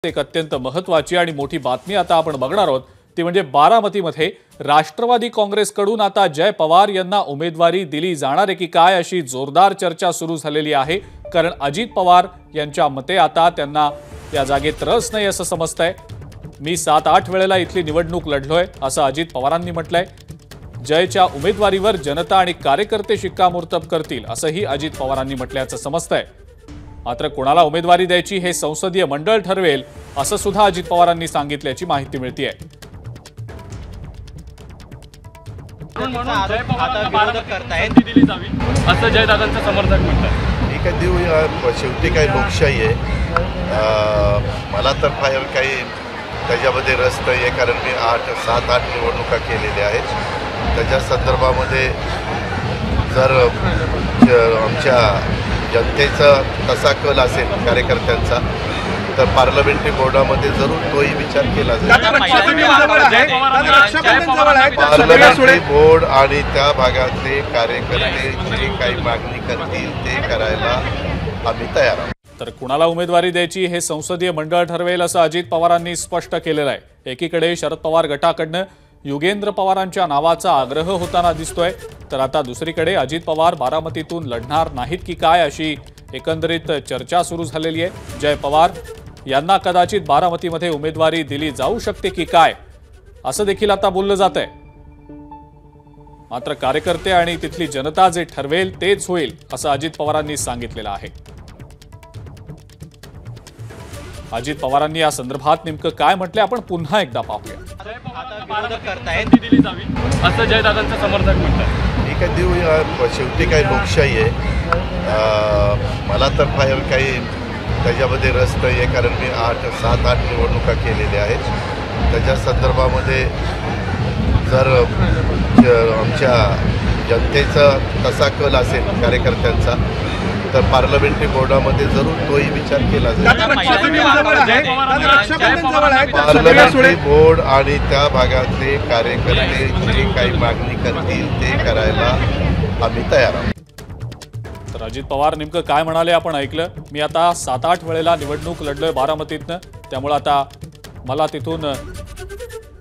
एक अत्यंत महत्त्वाची आणि मोठी बातमी आता आपण बघणार आहोत ती म्हणजे बारामतीमध्ये राष्ट्रवादी काँग्रेसकडून आता जय पवार यांना उमेदवारी दिली जाणार आहे की काय अशी जोरदार चर्चा सुरू झालेली आहे। कारण अजित पवार यांच्या मते आता त्यांना या जागेत रस नाही असं समजतंय। मी 7-8 वेळेला इथली निवडणूक लढलोय असं अजित पवारांनी म्हटलंय। जयच्या उमेदवारीवर जनता आणि कार्यकर्ते शिक्कामोर्तब करतील असंही अजित पवारांनी म्हटल्याचं समजतंय। मात्र कोणाला उमेदवारी द्यायची हे संसदीय मंडळ ठरवेल असं सुद्धा अजित पवारांनी सांगितल्याची माहिती मिळतेय। असं जयदादांचं समर्थक म्हणतात। ठीक आहे, देऊ शेवटी काही लोकशाही आहे। मला तर फार काही त्याच्यामध्ये रस नाही आहे, कारण मी 7-8 निवडणुका केलेल्या आहेत। त्याच्या संदर्भामध्ये जर आमच्या जनतेचा तसा कल असेल कार्यकर्त्यांचा तर पार्लमेंटरी बोर्डामध्ये जरूर तोही विचार केला जाईल। पार्लमेंटरी बोर्ड आणि त्या भागातले कार्यकर्ते जे काही मागणी करतील ते करायला आम्ही तयार आहोत। तर कुणाला उमेदवारी द्यायची हे संसदीय मंडळ ठरवेल असं अजित पवारांनी स्पष्ट केलेलं आहे। एकीकडे शरद पवार गटाकडनं युगेंद्र पवारांच्या नावाचा आग्रह होताना दिसतोय, तर आता दुसरीकडे अजित पवार बारामतीतून लढणार नाहीत की काय अशी एकंदरीत चर्चा सुरू झालेली आहे। जय पवार यांना कदाचित बारामतीमध्ये उमेदवारी दिली जाऊ शकते की काय असं देखील आता बोललं जातंय। मात्र कार्यकर्ते आणि तिथली जनता जे ठरवेल तेच होईल असं अजित पवारांनी सांगितलेलं आहे। अजित पवारांनी या संदर्भात नेमकं काय म्हटलंय आपण पुन्हा एकदा पाहूया। असं जयदादांचं समर्थक म्हणतात। ठीक आहे, देऊ शेवटी काही लोकशाही आहे। मला तर फार काही त्याच्यामध्ये रस नाही आहे, कारण मी 7-8 निवडणुका केलेल्या आहेत। त्याच्या संदर्भामध्ये जर आमच्या जनतेचा तसा कल असेल कार्यकर्त्यांचा तर पार्लमेंटरी बोर्डामध्ये जरूर तोही विचार केला जाईल। पार्लमेंटरी बोर्ड आणि त्या भागातले कार्यकर्ते जे काही मागणी करतील ते करायला आम्ही तयार आहोत। तर अजित पवार नेमकं काय म्हणाले आपण ऐकलं। मी आता 7-8 वेळेला निवडणूक लढलोय बारामतीतनं, त्यामुळे आता मला तिथून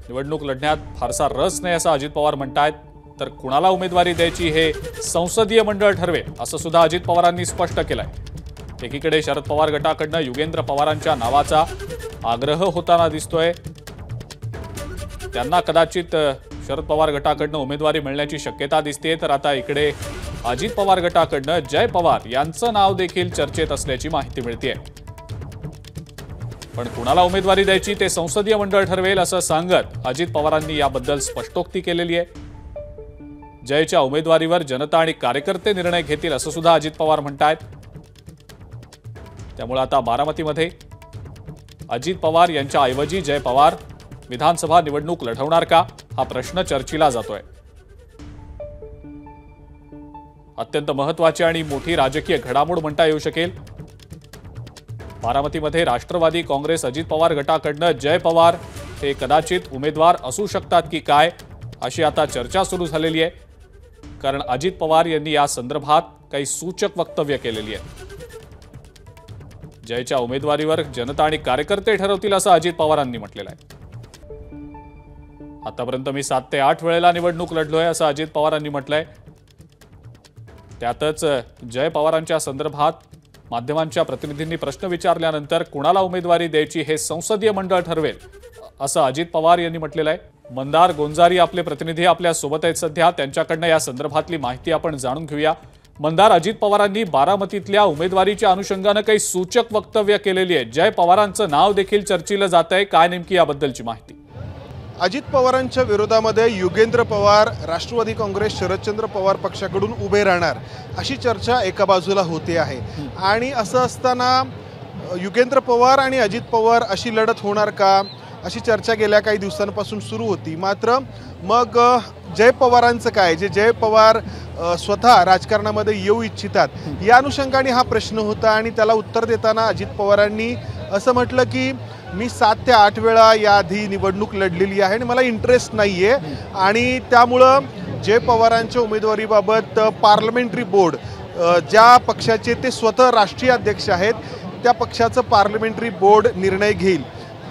निवडणूक लढण्यात फारसा रस नाही असं अजित पवार म्हणतायत। तर कुणाला उमेदवारी द्यायची हे संसदीय मंडळ ठरवेल असं सुद्धा अजित पवारांनी स्पष्ट केलंय। एकीकडे शरद पवार गटाकडनं युगेंद्र पवारांच्या नावाचा आग्रह होताना दिसतोय, त्यांना कदाचित शरद पवार गटाकडनं उमेदवारी मिळण्याची शक्यता दिसते। तर आता इकडे अजित पवार गटाकडनं जय पवार यांचं नाव देखील चर्चेत असल्याची माहिती मिळतेय। पण कुणाला उमेदवारी द्यायची ते संसदीय मंडळ ठरवेल असं सांगत अजित पवारांनी याबद्दल स्पष्टोक्ती केलेली आहे। जयच्या उमेदवारीवर जनता आणि कार्यकर्ते निर्णय घेतील असं सुद्धा अजित पवार म्हणतायत। त्यामुळे आता बारामतीमध्ये अजित पवार यांच्या ऐवजी जय पवार विधानसभा निवडणूक लढवणार का हा प्रश्न चर्चेला जातोय। अत्यंत महत्त्वाची आणि मोठी राजकीय घडामोड म्हणता येऊ शकेल। बारामतीमध्ये राष्ट्रवादी काँग्रेस अजित पवार गटाकडनं जय पवार हे कदाचित उमेदवार असू शकतात की काय अशी आता चर्चा सुरू झालेली आहे। कारण अजित पवार यांनी या संदर्भात काही सूचक वक्तव्य केलेली आहे। जयच्या उमेदवारीवर जनता आणि कार्यकर्ते ठरवतील असं अजित पवारांनी म्हटलेलं आहे। आतापर्यंत मी 7 ते 8 वेळेला निवडणूक लढलोय असं अजित पवारांनी म्हटलंय। त्यातच जय पवारांच्या संदर्भात माध्यमांच्या प्रतिनिधींनी प्रश्न विचारल्यानंतर कुणाला उमेदवारी द्यायची हे संसदीय मंडळ ठरवेल असं अजित पवार यांनी म्हटलेलं आहे। मंदार गोंजारी आपले प्रतिनिधी आपल्या सोबत आहेत सध्या, त्यांच्याकडनं या संदर्भातली माहिती आपण जाणून घेऊया। मंदार, अजित पवारांनी बारामतीतल्या उमेदवारीच्या अनुषंगानं काही सूचक वक्तव्य केलेली आहे। जय पवारांचं नाव देखील चर्चेलं जात आहे, काय नेमकी याबद्दलची माहिती? अजित पवारांच्या विरोधामध्ये युगेंद्र पवार राष्ट्रवादी काँग्रेस शरदचंद्र पवार पक्षाकडून उभे राहणार अशी चर्चा एका बाजूला होते आहे। आणि असं असताना युगेंद्र पवार आणि अजित पवार अशी लढत होणार का अशी चर्चा गेल्या काही दिवसांपासून सुरू होती। मात्र मग जय पवारांचं काय, जे जय पवार स्वतः राजकारणामध्ये येऊ इच्छितात या अनुषंगाने हा प्रश्न होता। आणि त्याला उत्तर देताना अजित पवारांनी असं म्हटलं की मी 7 ते 8 वेळा याआधी निवडणूक लढलेली आहे आणि मला इंटरेस्ट नाही आहे। आणि त्यामुळं जय पवारांच्या उमेदवारीबाबत पार्लमेंटरी बोर्ड ज्या पक्षाचे ते स्वतः राष्ट्रीय अध्यक्ष आहेत त्या पक्षाचं पार्लमेंटरी बोर्ड निर्णय घेईल.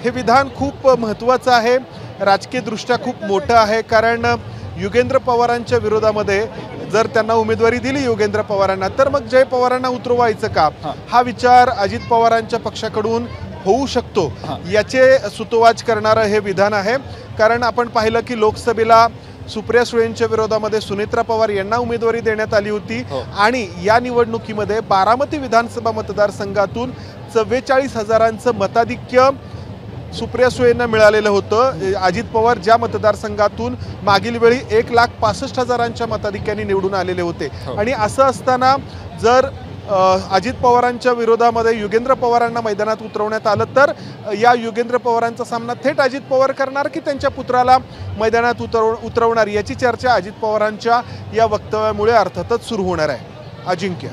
हे विधान खूप महत्त्वाचं आहे, राजकीयदृष्ट्या खूप मोठं आहे. कारण युगेंद्र पवारांच्या विरोधामध्ये जर त्यांना उमेदवारी दिली युगेंद्र पवारांना, तर मग जय पवारांना उतरवायचं का, हा विचार अजित पवारांच्या पक्षाकडून होऊ शकतो. याचे सुतोवाच करणारं हे विधान आहे. कारण आपण पाहिलं की लोकसभेला सुप्रिया सुळेंच्या विरोधामध्ये सुनेत्रा पवार यांना उमेदवारी देण्यात आली होती आणि या निवडणुकीमध्ये बारामती विधानसभा मतदारसंघातून 44,000चं मताधिक्य सुप्रिया सुळेंना मिळालेलं होतं. अजित पवार ज्या मतदारसंघातून मागील वेळी 1,65,000च्या मताधिक्याने निवडून आलेले होते. आणि असं असताना जर अजित पवारांच्या विरोधामध्ये युगेंद्र पवारांना मैदानात उतरवण्यात आलं, तर या युगेंद्र पवारांचा सामना थेट अजित पवार करणार की त्यांच्या पुत्राला मैदानात उतरवणार, याची चर्चा अजित पवारांच्या या वक्तव्यामुळे अर्थातच सुरू होणार आहे. अजिंक्य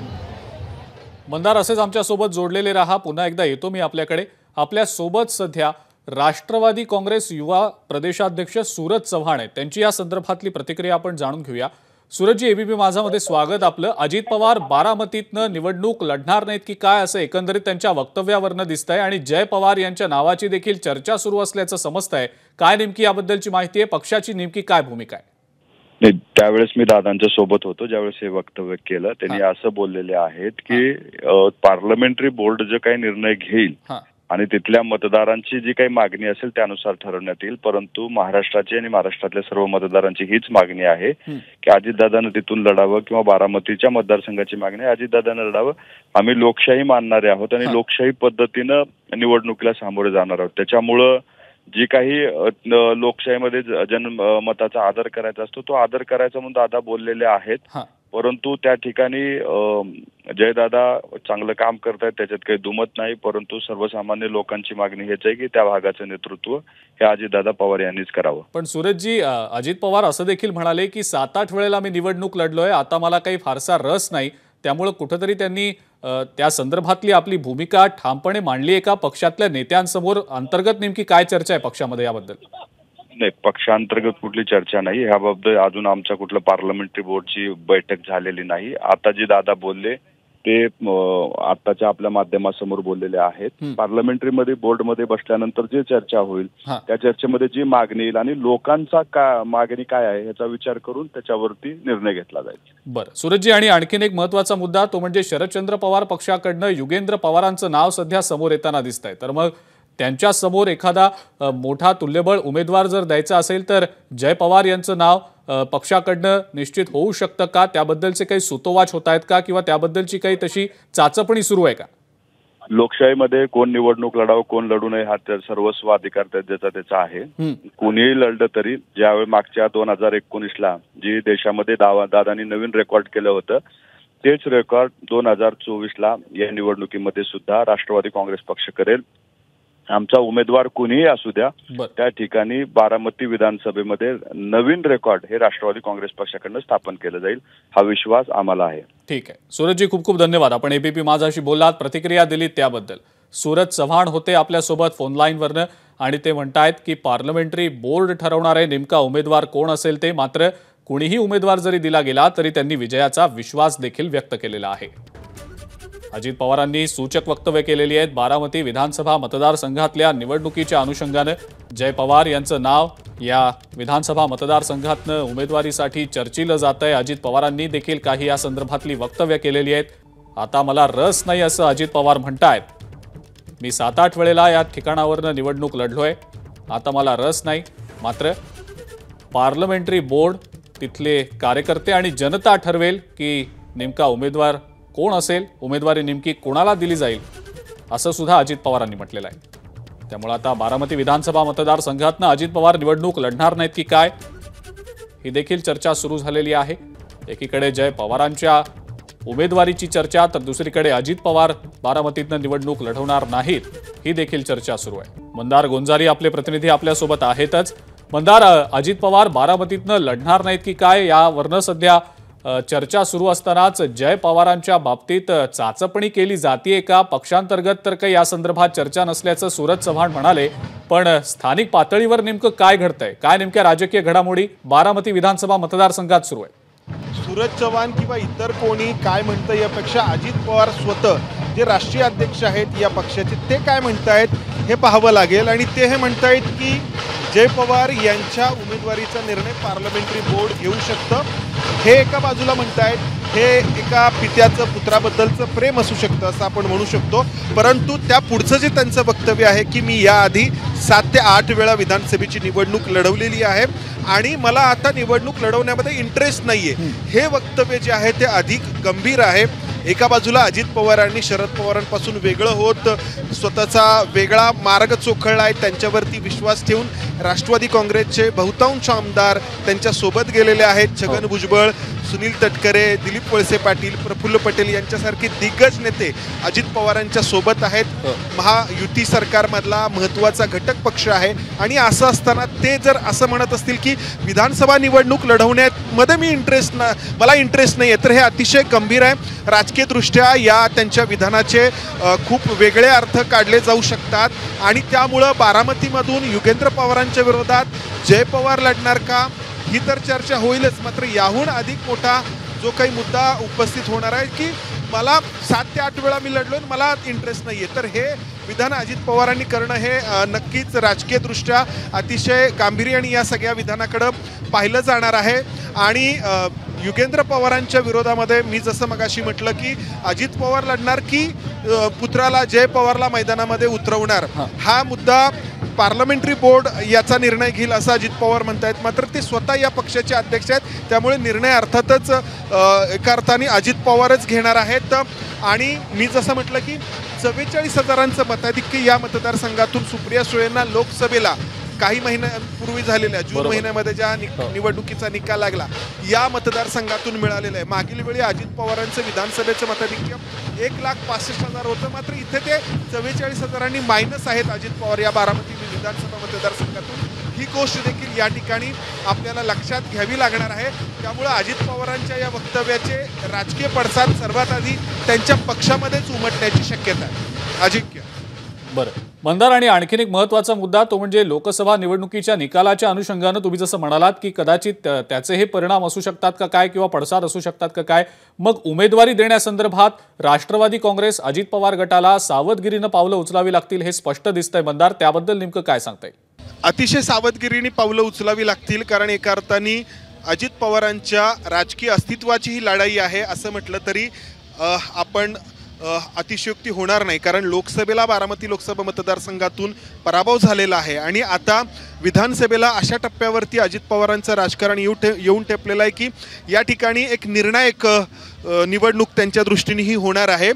मंदार, असेच आमच्यासोबत जोडलेले रहा. पुन्हा एकदा येतो मी आपल्याकडे. आपल्यासोबत सध्या राष्ट्रवादी काँग्रेस युवा प्रदेशाध्यक्ष सूरज चव्हाण आहेत. त्यांची या संदर्भातली प्रतिक्रिया आपण जाणून घेऊया. सूरजजी, एबीपी माझामध्ये स्वागत आपलं. अजित पवार बारामतीतनं निवडणूक लढणार नाहीत की काय, असं एकंदरीत त्यांच्या वक्तव्यावरनं दिसतंय आणि जय पवार यांच्या नावाची देखील चर्चा सुरू असल्याचं समजतंय. काय नेमकी याबद्दलची माहिती आहे? पक्षाची नेमकी काय भूमिका आहे? त्यावेळेस मी दादांच्या सोबत होतो ज्यावेळेस हे वक्तव्य केलं. त्यांनी असं बोललेले आहेत की पार्लमेंटरी बोर्ड जे काही निर्णय घेईल आणि तिथल्या मतदारांची जी काही मागणी असेल त्यानुसार ठरवण्यात येईल. परंतु महाराष्ट्राची आणि महाराष्ट्रातल्या सर्व मतदारांची हीच मागणी आहे की अजितदादांना तिथून लढावं किंवा बारामतीच्या मतदारसंघाची मागणी आहे अजितदादांना लढावं. आम्ही लोकशाही मानणारे आहोत आणि लोकशाही पद्धतीनं निवडणुकीला सामोरे जाणार आहोत. त्याच्यामुळं जी काही लोकशाहीमध्ये जनमताचा आदर करायचा असतो तो आदर करायचा म्हणून दादा बोललेले आहेत. परंतु त्या ठिकाणी जयदादा चांगलं काम करतायत, त्याच्यात काही दुमत नाही. परंतु सर्वसामान्य लोकांची मागणी हेच आहे की त्या भागाचं नेतृत्व हे अजितदादा पवार यांनीच करावं. पण सूरजजी, अजित पवार असं देखील म्हणाले की 7-8 वेळेला मी निवडणूक लढलोय, आता मला काही फारसा रस नाही. त्यामुळे कुठेतरी त्यांनी त्या संदर्भातली आपली भूमिका ठामपणे मांडली आहे का? पक्षातल्या नेत्यांसमोर अंतर्गत नेमकी काय चर्चा आहे पक्षामध्ये याबद्दल? नाही, पक्षांतर्गत कुठली चर्चा नाही. ह्याबाबत अजून आमच्या कुठलं पार्लमेंटरी बोर्डची बैठक झालेली नाही. आता जे दादा बोलले ते आताच्या आपल्या माध्यमासमोर बोललेले आहेत. पार्लमेंटरी बोर्डमध्ये बसल्यानंतर जे चर्चा होईल त्या चर्चेमध्ये जी मागणी येईल आणि लोकांचा मागणी काय आहे याचा विचार करून त्याच्यावरती निर्णय घेतला जाईल. बरं सूरजजी, आणि आणखीन एक महत्त्वाचा मुद्दा तो म्हणजे शरदचंद्र पवार पक्षाकडनं युगेंद्र पवारांचं नाव सध्या समोर येताना दिसतंय. तर मग त्यांच्या समोर एखादा मोठा तुल्यबळ उमेदवार जर द्यायचा असेल तर जय पवार यांचं नाव पक्षाकडनं निश्चित होऊ शकतं का? त्याबद्दलचे काही सुतोवाच होत आहेत का किंवा त्याबद्दलची काही तशी चाचपणी सुरू आहे का? लोकशाहीमध्ये कोण निवडणूक लढावं कोण लढू नये हा तर सर्वस्व अधिकार त्याचा आहे. कोणीही लढलं तरी ज्यावेळी मागच्या 2019ला जी देशामध्ये दादांनी नवीन रेकॉर्ड केलं होतं तेच रेकॉर्ड 2024ला या निवडणुकीमध्ये सुद्धा राष्ट्रवादी काँग्रेस पक्ष करेल. आमचा उमेदवार कोणीही असू द्या त्या ठिकाणी बारामती विधानसभेमध्ये नवीन रेकॉर्ड हे राष्ट्रवादी काँग्रेस पक्षाकडून स्थापन केलं जाईल हा विश्वास आम्हाला आहे. ठीक आहे सूरजजी, खूप खूप धन्यवाद. आपण एबीपी माझाशी बोललात, प्रतिक्रिया दिलीत त्याबद्दल. सूरज चव्हाण होते आपल्यासोबत फोन लाईनवरनं आणि ते म्हणतायत की पार्लमेंटरी बोर्ड ठरवणार आहे नेमका उमेदवार कोण असेल ते. मात्र कुणीही उमेदवार जरी दिला गेला तरी त्यांनी विजयाचा विश्वास देखील व्यक्त केलेला आहे. अजित पवारांनी सूचक वक्तव्य केलेली आहेत. बारामती विधानसभा मतदारसंघातल्या निवडणुकीच्या अनुषंगाने जय पवार यांचं नाव या विधानसभा मतदारसंघातनं उमेदवारीसाठी चर्चिलं जात आहे. अजित पवारांनी देखील काही या संदर्भातली वक्तव्य केलेली आहेत. आता मला रस नाही असं अजित पवार म्हणतायत. मी 7-8 वेळेला या ठिकाणावरनं निवडणूक लढलोय, आता मला रस नाही. मात्र पार्लमेंटरी बोर्ड, तिथले कार्यकर्ते आणि जनता ठरवेल की नेमका उमेदवार कोण असेल, उमेदवारी नेमकी कोणाला दिली जाईल, असं सुद्धा अजित पवारांनी म्हटलेलं आहे. त्यामुळे आता बारामती विधानसभा मतदारसंघातनं अजित पवार निवडणूक लढणार नाहीत की काय, ही देखील चर्चा सुरू झालेली आहे. एकीकडे जय पवारांच्या उमेदवारीची चर्चा तर दुसरीकडे अजित पवार बारामतीतनं निवडणूक लढवणार नाहीत, ही देखील चर्चा सुरू आहे. मंदार गोंजारी आपले प्रतिनिधी आपल्यासोबत आहेतच. मंदार, अजित पवार बारामतीतनं लढणार नाहीत की काय यावरनं सध्या चर्चा सुरू असतानाच जय पवारांच्या बाबतीत चाचपणी केली जातीये का? पक्षांतर्गत तर काही या संदर्भात चर्चा नसल्याचं सूरज चव्हाण म्हणाले, पण स्थानिक पातळीवर नेमकं काय घडतंय, काय नेमक्या राजकीय घडामोडी बारामती विधानसभा मतदारसंघात सुरू आहे? सूरज चव्हाण किंवा इतर कोणी काय म्हणतं यापेक्षा अजित पवार स्वतः जे राष्ट्रीय अध्यक्ष आहेत या पक्षाचे ते काय म्हणतायत हे पाहावं लागेल। आणि ते हे म्हणतायत की जय पवार यांच्या उमेदवारीचा निर्णय पार्लमेंटरी बोर्ड घेऊ शकतं, हे एका बाजूला म्हणतायत। हे एका पित्याचं पुत्राबद्दलचं प्रेम असू शकतं असं आपण म्हणू शकतो, परंतु त्या पुढचं जे त्यांचं वक्तव्य आहे की मी याआधी 7 ते 8 वेळा विधानसभेची निवडणूक लढवलेली आहे आणि मला आता निवडणूक लढवण्यामध्ये इंटरेस्ट नाहीये, हे वक्तव्य जे आहे ते अधिक गंभीर आहे। एका बाजूला अजित पवारांनी शरद पवारांपासून वेगळं होत स्वतःचा वेगळा मार्ग चोखळला आहे, त्यांच्यावरती विश्वास ठेवून राष्ट्रवादी काँग्रेसचे बहुतांश आमदार त्यांच्या सोबत गेलेले आहेत। छगन भुजबळ, सुनील तटकरे, दिलीप वळसे पाटील, प्रफुल्ल पटेल यांच्यासारखे दिग्गज नेते अजित पवारांच्या सोबत आहेत। महायुती सरकारमधला महत्त्वाचा घटक पक्ष आहे आणि असं असताना ते जर असं म्हणत असतील की विधानसभा निवडणूक लढवण्यामध्ये मला इंटरेस्ट नाही आहे, तर हे अतिशय गंभीर आहे। राजकीय दृष्ट्या या त्यांच्या विधानाचे खूप वेगळे अर्थ काढले जाऊ शकतात आणि त्यामुळं बारामतीमधून युगेंद्र पवारांच्या विरोधात जय पवार लढणार का ही तर चर्चा होईलच, मात्र याहून अधिक मोठा जो काही मुद्दा उपस्थित होणार आहे की मला 7 ते 8 वेळा मी लढलो, मला इंटरेस्ट नाही आहे, तर हे विधान अजित पवारांनी करणं हे नक्कीच राजकीय दृष्ट्या अतिशय गांभीर्याने या सगळ्या विधानाकडं पाहिलं जाणार आहे। आणि युगेंद्र पवारांच्या विरोधामध्ये मी जसं मगाशी म्हटलं की अजित पवार लढणार की पुत्राला जय पवारला मैदानामध्ये उतरवणार, हा मुद्दा पार्लमेंटरी बोर्ड याचा निर्णय घेईल असं अजित पवार म्हणतायत, मात्र ते स्वतः या पक्षाचे अध्यक्ष आहेत, त्यामुळे निर्णय अर्थातच एका अर्थाने अजित पवारच घेणार आहेत। आणि मी जसं म्हटलं की 44,000चं मताधिक्य या मतदारसंघातून सुप्रिया सुळेंना लोकसभेला काही महिन्यांपूर्वी झालेल्या जून महिन्यामध्ये ज्या निवडणुकीचा निकाल लागला या मतदारसंघातून मिळालेलं आहे। मागील वेळी अजित पवारांचं विधानसभेचं मताधिक्य 1,65,000 होतं, मात्र इथे ते 44,000नी मायनस आहेत अजित पवार या बारामती विधानसभा मतदारसंघातून। ही गोष्ट देखील या ठिकाणी आपल्याला लक्षात घ्यावी लागणार आहे। त्यामुळे अजित पवारांच्या या वक्तव्याचे राजकीय पडसाद सर्वात आधी त्यांच्या पक्षामध्येच उमटण्याची शक्यता आहे। अजिंक्य बरं मंदार, आणि आणखीन एक महत्त्वाचा मुद्दा तो म्हणजे लोकसभा निवडणुकीच्या निकालाच्या अनुषंगानं तुम्ही जसं म्हणालात की कदाचित त्याचे हे परिणाम असू शकतात का काय किंवा पडसाद असू शकतात का काय, मग उमेदवारी देण्यासंदर्भात राष्ट्रवादी काँग्रेस अजित पवार गटाला सावधगिरीनं पावलं उचलावी लागतील हे स्पष्ट दिसतंय। मंदार, त्याबद्दल नेमकं काय सांगता येईल? अतिशय सावधगिरीने पावलं उचलावी लागतील, कारण एका अर्थाने अजित पवारांच्या राजकीय अस्तित्वाची ही लढाई आहे असं म्हटलं तरी आपण अतिशयोक्ती होणार नाही, कारण लोकसभेला बारामती लोकसभा मतदारसंघातून पराभव झालेला आहे आणि आता विधानसभेला अशा टप्प्यावरती अजित पवारांचं राजकारण येऊन ठेपलेलं आहे की या ठिकाणी एक निर्णायक निवडणूक त्यांच्या दृष्टीने ही होणार आहे।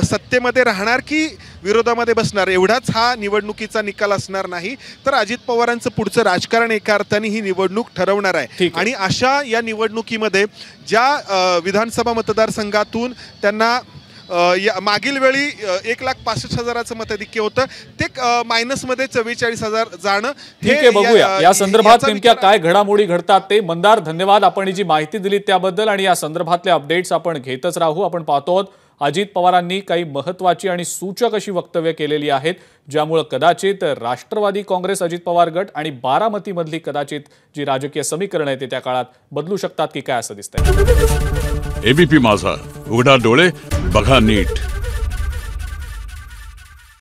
सत्तेमध्ये राहणार की विरोधामध्ये बसणार एवढाच हा निवडणुकीचा निकाल असणार नाही, तर अजित पवारांचं पुढचं राजकारण एका अर्थाने ही निवडणूक ठरवणार आहे। आणि अशा या निवडणुकीमध्ये ज्या विधानसभा मतदारसंघातून त्यांना मागील वेळी 1,65,000चं मताधिक्य होतं ते मायनसमध्ये 44,000 जाणं। ठीक आहे, बघूया या संदर्भात नेमक्या काय घडामोडी घडतात ते। मंदार, धन्यवाद, आपण जी माहिती दिली त्याबद्दल, आणि या संदर्भातले अपडेट्स आपण घेतच राहू। आपण पाहतो अजित पवारांनी काही महत्त्वाची आणि सूचक अशी वक्तव्य केलेली आहेत ज्यामुळे कदाचित राष्ट्रवादी काँग्रेस अजित पवार गट आणि बारामतीमधली कदाचित जी राजकीय समीकरण आहे ते त्या काळात बदलू शकतात की काय असं दिसतंय। एबीपी माझा, उघडा डोळे बघा नीट।